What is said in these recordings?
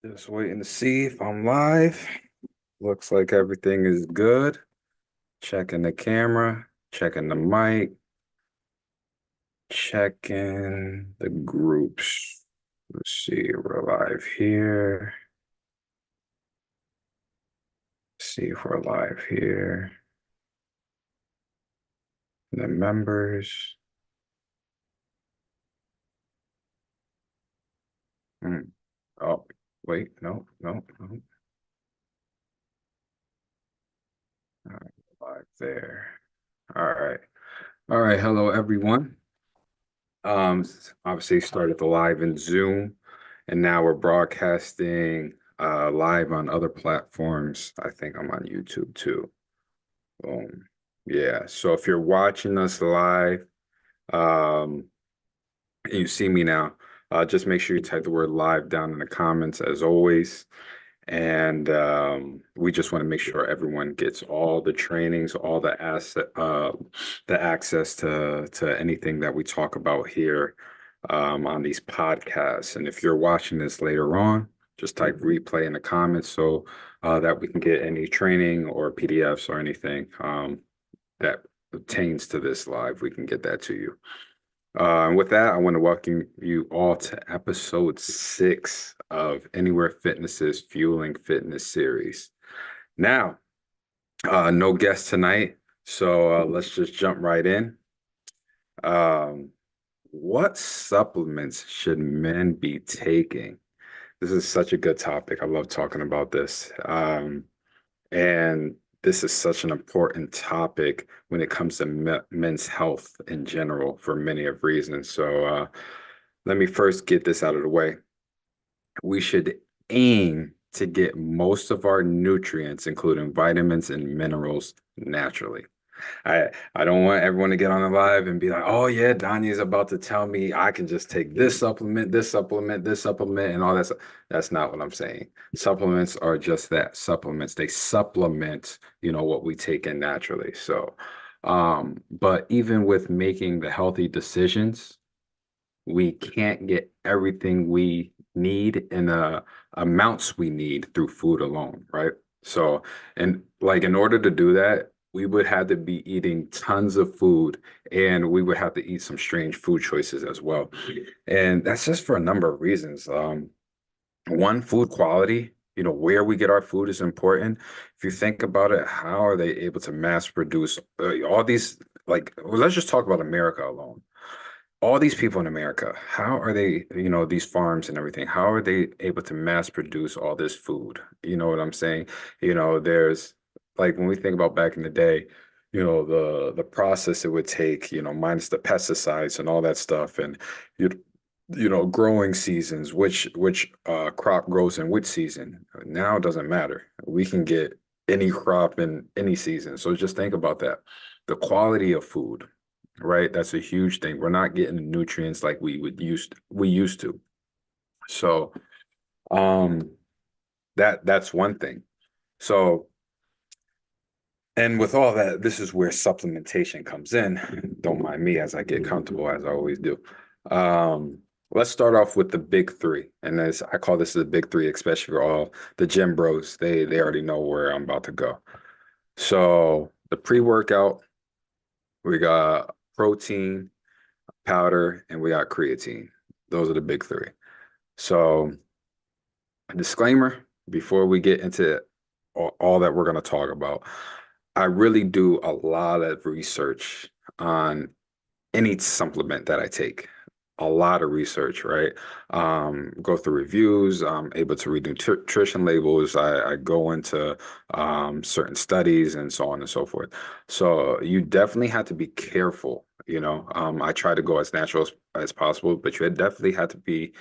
Just waiting to see if I'm live. Looks like everything is good. Checking the camera, checking the mic, checking the groups. Let's see, we're live here. See if we're live here. The members. Hmm. Oh, wait, no, no, no. All right, live there. All right. All right. Hello, everyone. Obviously started the live in Zoom, and now we're broadcasting live on other platforms. I think I'm on YouTube too. Yeah. So if you're watching us live, um, and you see me now, just make sure you type the word live down in the comments as always. And we just want to make sure everyone gets all the trainings, all the access to anything that we talk about here on these podcasts. And if you're watching this later on, just type replay in the comments so that we can get any training or PDFs or anything that pertains to this live. We can get that to you. And with that, I want to welcome you all to episode 6 of Anywhere Fitness's Fueling Fitness series. Now, no guest tonight, so let's just jump right in. Um, what supplements should men be taking? This is such a good topic. I love talking about this. And this is such an important topic when it comes to men's health in general for many of reasons. So let me first get this out of the way. We should aim to get most of our nutrients, including vitamins and minerals, naturally. I don't want everyone to get on the live and be like, oh yeah, Donyae is about to tell me I can just take this supplement, this supplement, this supplement, and all that stuff. That's not what I'm saying. Supplements are just that, supplements. They supplement, what we take in naturally. So, but even with making the healthy decisions, we can't get everything we need in the amounts we need through food alone, right? So, and like in order to do that, we would have to be eating tons of food and we would have to eat some strange food choices as well. And that's just for a number of reasons. One, food quality, where we get our food is important. If you think about it, how are they able to mass produce all these, like, well, let's just talk about America alone, all these people in America, how are they, these farms and everything, how are they able to mass produce all this food? You know what I'm saying? There's like when we think about back in the day, the process it would take, minus the pesticides and all that stuff, and you growing seasons, which crop grows in which season. Now it doesn't matter. We can get any crop in any season. So just think about that. The quality of food, right? That's a huge thing. We're not getting the nutrients like we used to. So um that's one thing. So and with all that, this is where supplementation comes in. Don't mind me as I get comfortable as I always do. Um let's start off with the big three. And as I call this the big three, especially for all the gym bros. They already know where I'm about to go. So the pre-workout, we got protein, powder, and we got creatine. Those are the big three. So, disclaimer before we get into all that we're going to talk about, I really do a lot of research on any supplement that I take. A lot of research, right? Go through reviews. I'm able to read nutrition labels. I go into certain studies and so on and so forth. So you definitely have to be careful. I try to go as natural as possible, but you definitely have to be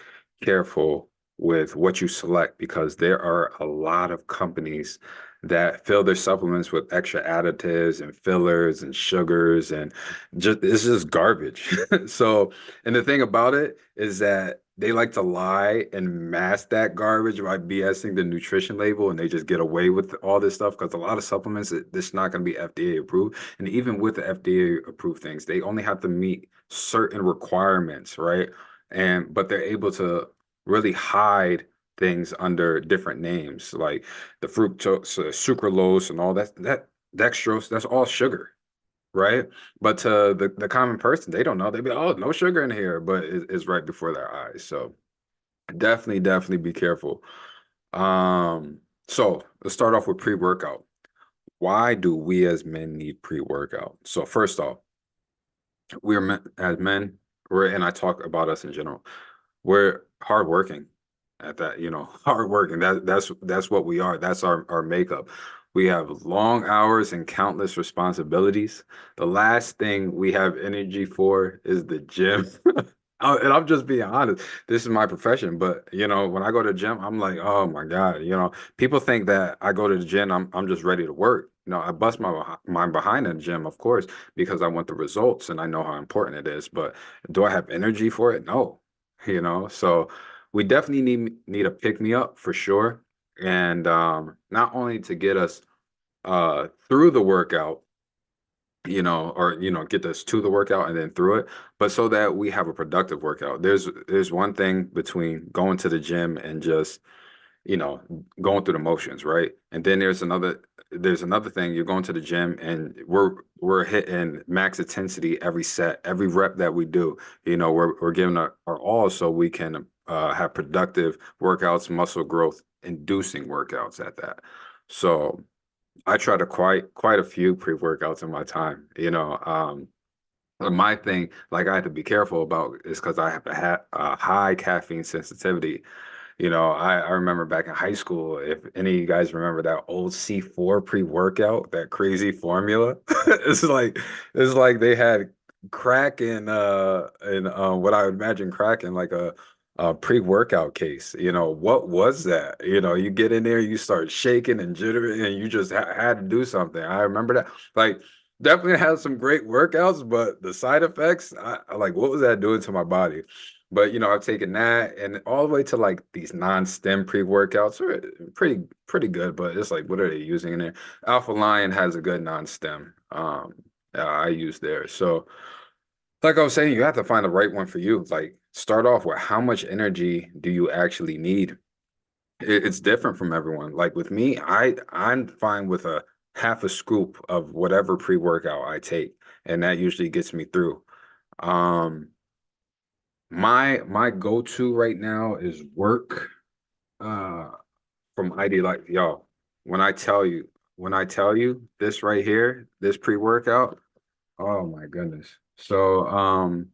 careful with what you select because there are a lot of companies that fill their supplements with extra additives and fillers and sugars and just it's just garbage. So, and the thing about it is that they like to lie and mask that garbage by BSing the nutrition label and they just get away with all this stuff because a lot of supplements it's not going to be FDA approved. And even with the FDA approved things, they only have to meet certain requirements, right? And but they're able to really hide things under different names, like the fructose, sucralose, and all that dextrose. That's all sugar, right? But to the common person, they don't know. They be, oh, no sugar in here, but it's right before their eyes. So definitely be careful. So let's start off with pre-workout. Why do we as men need pre-workout? So first off, we're men, as men, and I talk about us in general, we're hardworking at that, hardworking. That's what we are. That's our makeup. We have long hours and countless responsibilities. The last thing we have energy for is the gym. And I'm just being honest. This is my profession, but when I go to the gym, I'm like, oh my God, people think that I go to the gym, I'm just ready to work. I bust my behind in the gym, of course, because I want the results and I know how important it is. But do I have energy for it? No, So we definitely need a pick me up for sure. And not only to get us through the workout, or get us to the workout and then through it, but so that we have a productive workout. There's one thing between going to the gym and just you know, going through the motions, right? And then there's another thing. You're going to the gym and we're hitting max intensity every set, every rep that we do. We're giving our all so we can have productive workouts, muscle growth, inducing workouts at that. So I try to quite a few pre-workouts in my time. But my thing, like I have to be careful about, is because I have a high caffeine sensitivity. I remember back in high school, if any of you guys remember that old C4 pre-workout, that crazy formula. It's like they had crack in what I would imagine crack in like a pre-workout case. What was that? You get in there, you start shaking and jittering, and you just had to do something. I remember that. Like definitely had some great workouts, but the side effects, I like what was that doing to my body? But I've taken that and all the way to like these non-stem pre-workouts are pretty good, but it's like what are they using in there? Alpha Lion has a good non-stem. I use theirs. So like I was saying, you have to find the right one for you. Like start off with how much energy do you actually need? It's different from everyone. Like with me, I'm fine with a half a scoop of whatever pre-workout I take, and that usually gets me through. Um, my go-to right now is work uh from ID. Like yo, when I tell you this right here, this pre-workout, oh my goodness. So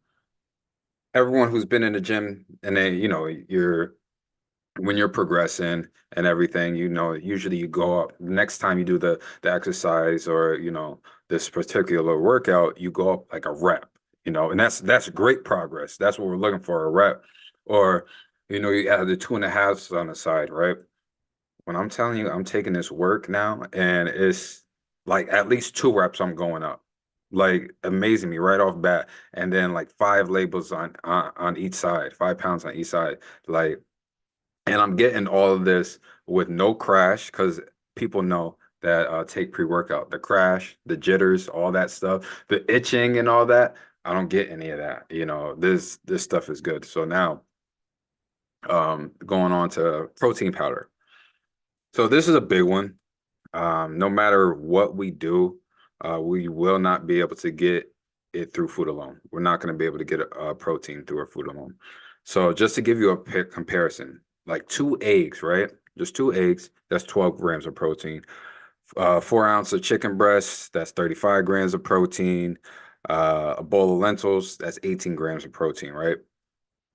everyone who's been in the gym and they, you're when you're progressing and everything, usually you go up next time you do the exercise or this particular workout, you go up like a rep, and that's great progress. That's what we're looking for, a rep. Or you add the 2.5s on the side, right? When I'm telling you I'm taking this work now and it's like at least 2 reps I'm going up. Like amazing me right off bat. And then like 5 labels on each side, 5 pounds on each side. Like and I'm getting all of this with no crash because people know that take pre-workout, the crash, the jitters, all that stuff, the itching and all that. I don't get any of that. This stuff is good. So now, going on to protein powder. So this is a big one. No matter what we do, we will not be able to get it through food alone. We're not going to be able to get a protein through our food alone. So just to give you a comparison, like 2 eggs, right? Just 2 eggs, that's 12 grams of protein. 4 ounces of chicken breast, that's 35 grams of protein. A bowl of lentils, that's 18 grams of protein, right?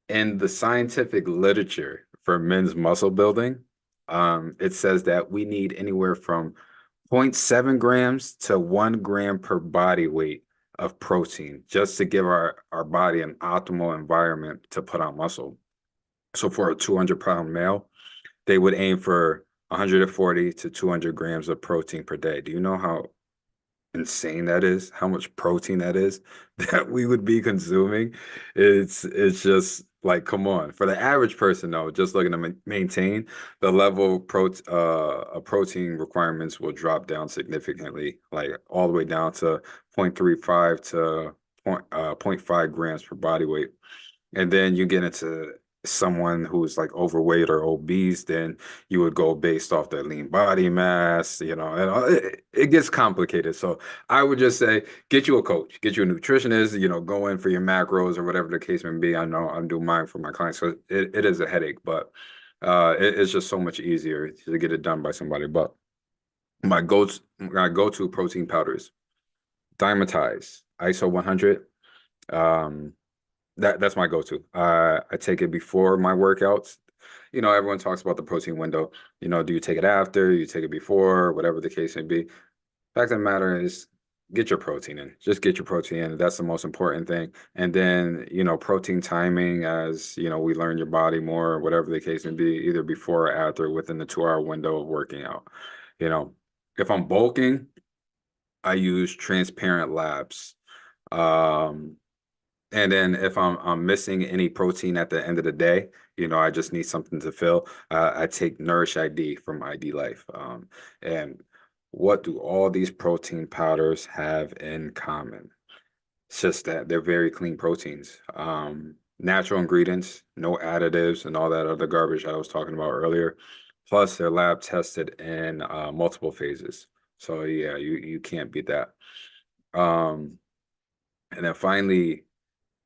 In the scientific literature for men's muscle building, it says that we need anywhere from zero point 0.7 grams to 1 gram per body weight of protein just to give our body an optimal environment to put on muscle. So for a 200-pound male, they would aim for 140 to 200 grams of protein per day. Do you know how insane that is, how much protein that is that we would be consuming? It's just like, come on. For the average person, though, just looking to maintain the level of protein requirements will drop down significantly, like all the way down to 0.35 to point, zero point 0.5 grams per body weight. And then you get into someone who's like overweight or obese, then you would go based off their lean body mass, and it gets complicated. So I would just say get you a coach, get you a nutritionist, go in for your macros or whatever the case may be. I know I'm doing mine for my clients, so it is a headache, but it's just so much easier to get it done by somebody. But my go-to protein powders, Dymatize, ISO 100. Um, that's my go-to. I take it before my workouts. Everyone talks about the protein window. Do you take it after? You take it before? Whatever the case may be. Fact of the matter is, get your protein in. Just get your protein in. That's the most important thing. And then, protein timing as, we learn your body more, whatever the case may be, either before or after within the 2 hour window of working out. You know, if I'm bulking, I use transparent labs. Um, and then if I'm missing any protein at the end of the day, I just need something to fill. I take Nourish ID from ID Life. And what do all these protein powders have in common? It's just that they're very clean proteins. Natural ingredients, no additives, and all that other garbage I was talking about earlier. Plus, they're lab tested in multiple phases. So yeah, you can't beat that. Um, and then finally,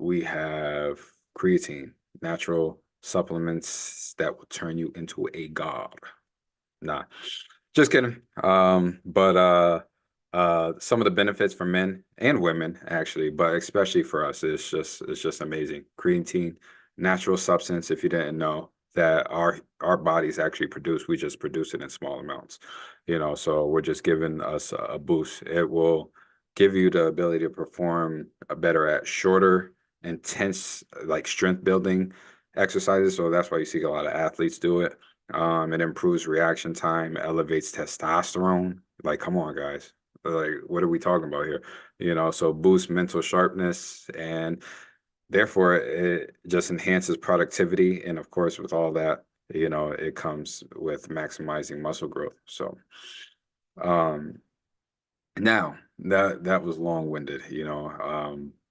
we have creatine, natural supplements that will turn you into a god. Nah, just kidding. But some of the benefits for men and women actually, but especially for us, it's just amazing. Creatine, natural substance, if you didn't know, that our bodies actually produce. We just produce it in small amounts. So we're just giving us a boost. It will give you the ability to perform better at shorter, intense, like strength building exercises. So that's why you see a lot of athletes do it. It improves reaction time, elevates testosterone. Like, come on, guys. Like, what are we talking about here? So boosts mental sharpness, and therefore it just enhances productivity. And of course, with all that, it comes with maximizing muscle growth. So, um, now that was long-winded,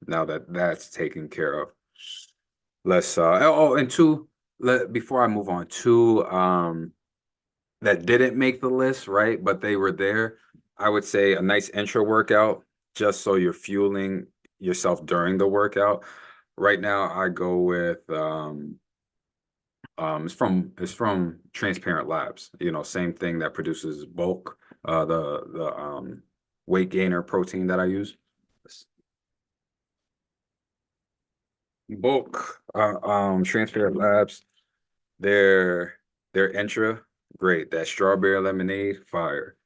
now that that's taken care of. Let's and two, before I move on, two that didn't make the list, right? But they were there. I would say a nice intro workout, just so you're fueling yourself during the workout. Right now, I go with it's from Transparent Labs. Same thing that produces bulk, the weight gainer protein that I use. Bulk, Transparent Labs. Their intra, great. That strawberry lemonade, fire.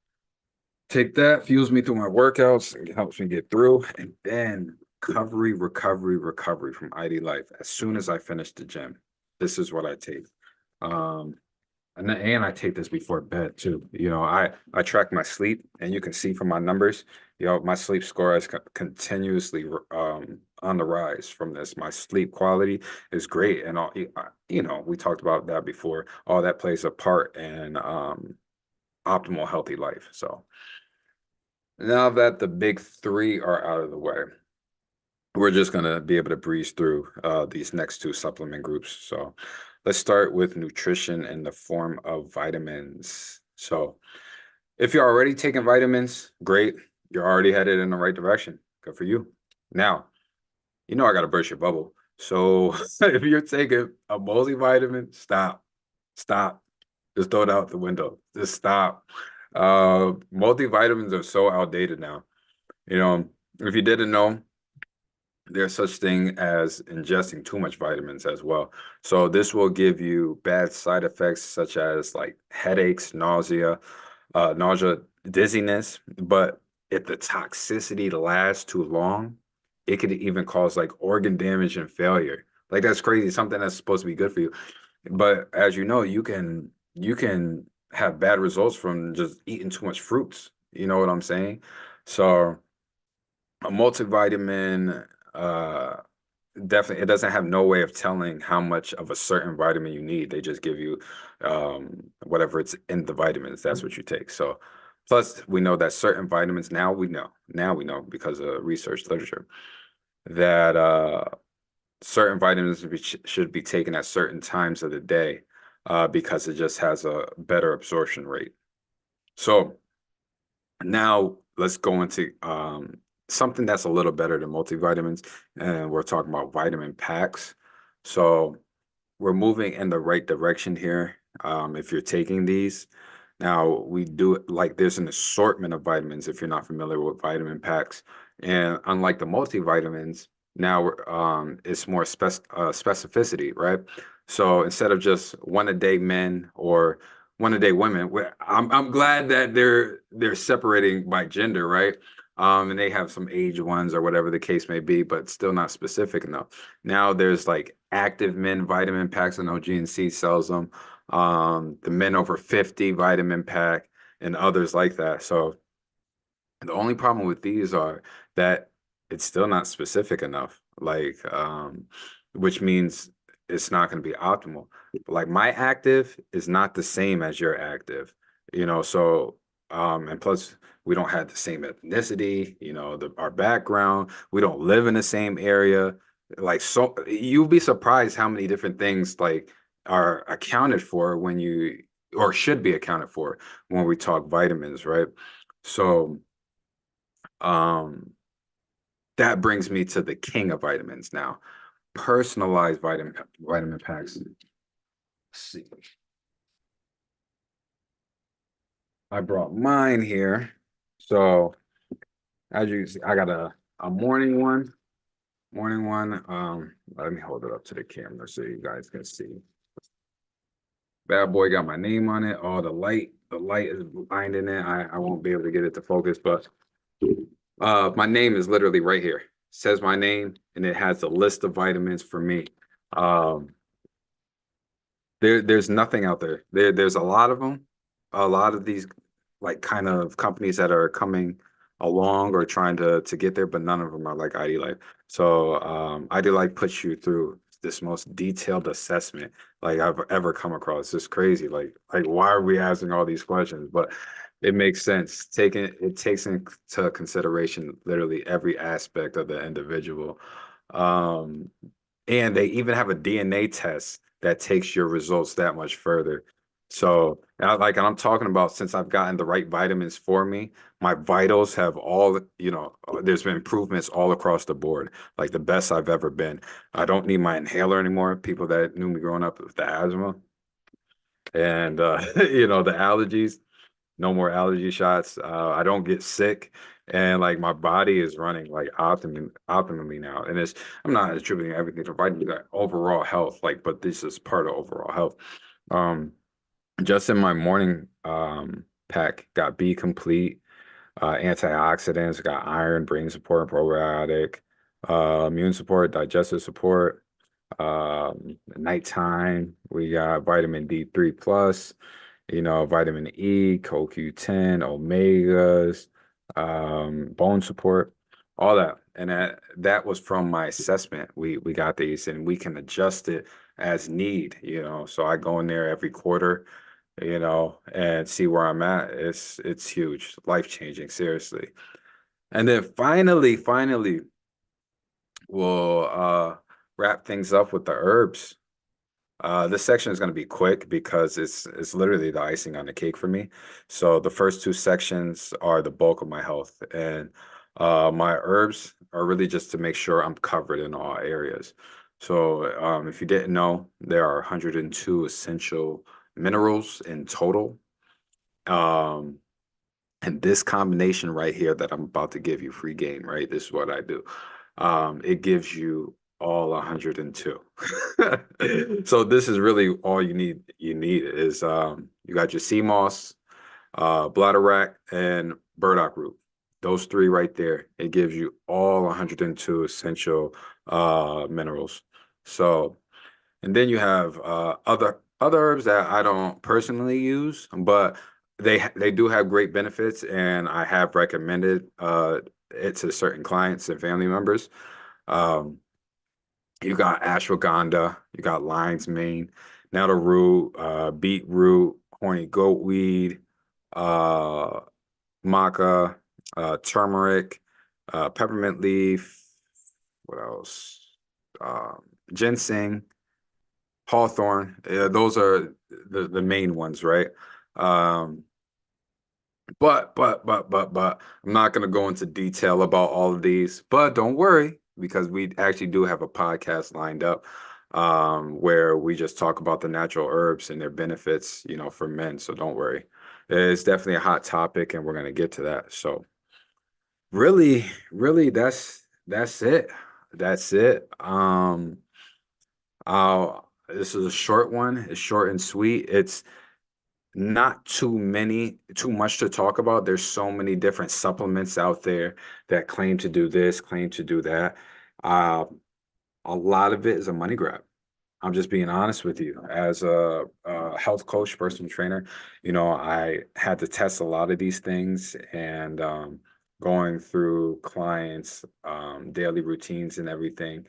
Take that, fuels me through my workouts, and helps me get through. And then recovery from ID Life. As soon as I finish the gym, this is what I take. Um, and I take this before bed too. I track my sleep, and you can see from my numbers, my sleep score is continuously on the rise from this. My sleep quality is great, and all we talked about that before. All that plays a part in optimal healthy life. So now that the big three are out of the way, we're just going to be able to breeze through these next two supplement groups. So let's start with nutrition in the form of vitamins. So if you're already taking vitamins, great. You're already headed in the right direction. Good for you. Now, I got to burst your bubble. So if you're taking a multivitamin, stop. Stop. Just throw it out the window. Just stop. Multivitamins are so outdated now. If you didn't know, there's such thing as ingesting too much vitamins as well. So this will give you bad side effects such as like headaches, nausea, dizziness. But if the toxicity lasts too long, it could even cause like organ damage and failure. Like that's crazy, something that's supposed to be good for you. But as you know, you can have bad results from just eating too much fruits. You know what I'm saying? So a multivitamin, uh definitely, it doesn't have no way of telling how much of a certain vitamin you need. They just give you whatever it's in the vitamins. That's what you take. So plus we know that certain vitamins, now we know because of research literature, that certain vitamins should be taken at certain times of the day because it just has a better absorption rate. So now let's go into something that's a little better than multivitamins, and we're talking about vitamin packs. So we're moving in the right direction here. If you're taking these, now we do like there's an assortment of vitamins if you're not familiar with vitamin packs, and unlike the multivitamins, now it's more specificity, right? So instead of just one a day men or one a day women, I'm glad that they're separating by gender, right? And they have some age ones or whatever the case may be, but still not specific enough. Now there's like active men vitamin packs. I know GNC sells them. The men over 50 vitamin pack and others like that. So the only problem with these are that it's still not specific enough. Which means it's not going to be optimal. Like my active is not the same as your active, so and plus we don't have the same ethnicity, our background, we don't live in the same area. Like so you'll be surprised how many different things like are accounted for when you or should be accounted for when we talk vitamins, right? So um, that brings me to the king of vitamins now, personalized vitamin packs. Let's see. I brought mine here. So as you can see, I got a morning one. Morning one. Let me hold it up to the camera so you guys can see. Bad boy got my name on it. Oh, the light is blinding it. I won't be able to get it to focus, but my name is literally right here. It says my name and it has a list of vitamins for me. Um, there's nothing out there. There's a lot of them, a lot of these like kind of companies that are coming along or trying to get there, but none of them are like ID Life. So ID Life puts you through this most detailed assessment like I've ever come across. It's crazy. Like why are we asking all these questions? But it makes sense. It takes into consideration literally every aspect of the individual. Um, and they even have a DNA test that takes your results that much further. So, and I'm talking about since I've gotten the right vitamins for me, my vitals have there's been improvements all across the board, like the best I've ever been. I don't need my inhaler anymore. People that knew me growing up with the asthma and, the allergies, no more allergy shots. I don't get sick, and like my body is running like optimally now. And I'm not attributing everything to vitamin overall health, like, but this is part of overall health. Um, just in my morning pack, got B complete, antioxidants, got iron, brain support, probiotic, immune support, digestive support. Nighttime, we got vitamin D3 plus, vitamin E, CoQ10, omegas, bone support, all that. And that was from my assessment. We got these and we can adjust it as need, So I go in there every quarter, and see where I'm at. It's huge, life-changing, seriously. And then finally, we'll wrap things up with the herbs. This section is going to be quick because it's literally the icing on the cake for me. So the first two sections are the bulk of my health, and my herbs are really just to make sure I'm covered in all areas. So if you didn't know, there are 102 essential minerals in total. Um, and this combination right here that I'm about to give you free game, right? This is what I do. It gives you all 102. So this is really all you need. You need is you got your sea moss, bladderwrack, and burdock root. Those three right there. It gives you all 102 essential minerals. So and then you have other herbs that I don't personally use, but they do have great benefits, and I have recommended it to certain clients and family members. Um, you got ashwagandha, you got lion's mane, nettle root, beetroot, horny goatweed, uh, maca, turmeric, peppermint leaf. What else? ginseng, hawthorn. Those are the main ones, right? Um, but I'm not going to go into detail about all of these. But don't worry, because we actually do have a podcast lined up where we just talk about the natural herbs and their benefits, for men. So don't worry. It's definitely a hot topic, and we're going to get to that. So really, really, that's it. That's it. This is a short one. It's short and sweet. It's not too much to talk about. There's so many different supplements out there that claim to do this, claim to do that. Uh, a lot of it is a money grab. I'm just being honest with you. As a health coach, personal trainer, I had to test a lot of these things and going through clients' daily routines and everything,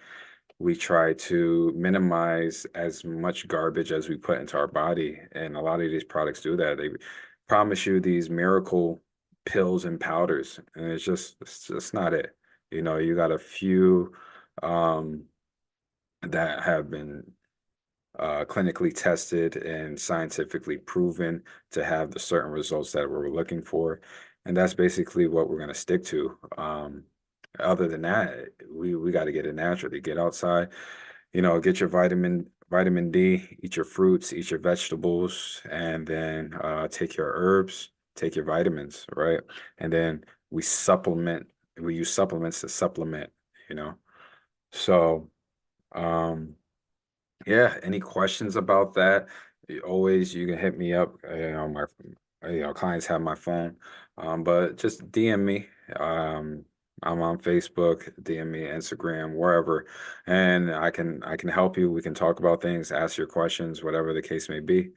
we try to minimize as much garbage as we put into our body. And a lot of these products do that. They promise you these miracle pills and powders, and it's just not it. You got a few um, that have been clinically tested and scientifically proven to have the certain results that we're looking for. And that's basically what we're going to stick to. Other than that, we got to get it naturally. Get outside, get your vitamin D, eat your fruits, eat your vegetables, and then take your herbs, take your vitamins, right? And then we use supplements to supplement, you know. So, um, yeah, any questions about that? You can hit me up. Clients have my phone, but just DM me. I'm on Facebook, DM me, Instagram, wherever, and I can help you. We can talk about things, ask your questions, whatever the case may be.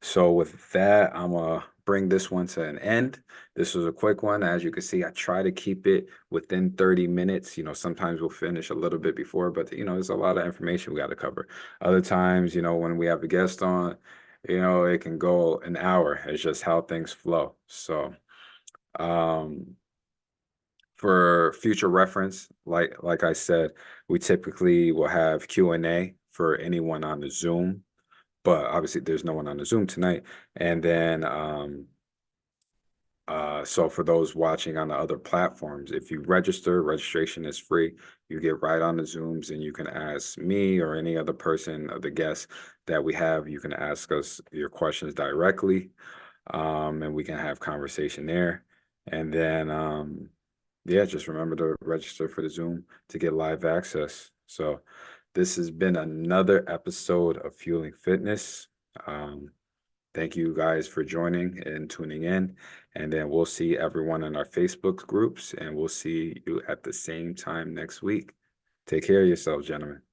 So with that, I'm gonna bring this one to an end. This was a quick one. As you can see, I try to keep it within 30 minutes. Sometimes we'll finish a little bit before, but there's a lot of information we got to cover. Other times, when we have a guest on, it can go an hour. It's just how things flow. So, um, for future reference, like I said, we typically will have Q&A for anyone on the Zoom, but obviously there's no one on the Zoom tonight. And then so for those watching on the other platforms, if you register, registration is free. You get right on the Zooms and you can ask me or any other person of the guests that we have. You can ask us your questions directly, and we can have conversation there. And then yeah, just remember to register for the Zoom to get live access. So this has been another episode of Fueling Fitness. Um, Thank you guys for joining and tuning in. And then we'll see everyone in our Facebook groups, and we'll see you at the same time next week. Take care of yourselves, gentlemen.